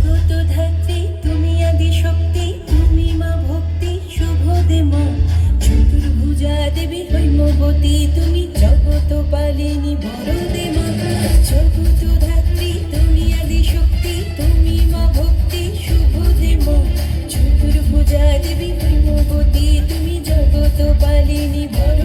জগত ধাত্রী তুমি আদি শক্তি, তুমি মা ভক্তি শুভ দে মা। চতুর্ভুজা দেবী হৈমবতী, তুমি জগত পালিনী বরদে মা। জগত ধাত্রী তুমি আদি শক্তি, তুমি মা ভক্তি শুভ দে মা। চতুর্ভুজা দেবী হৈমবতী, তুমি জগত পালিনী বরদে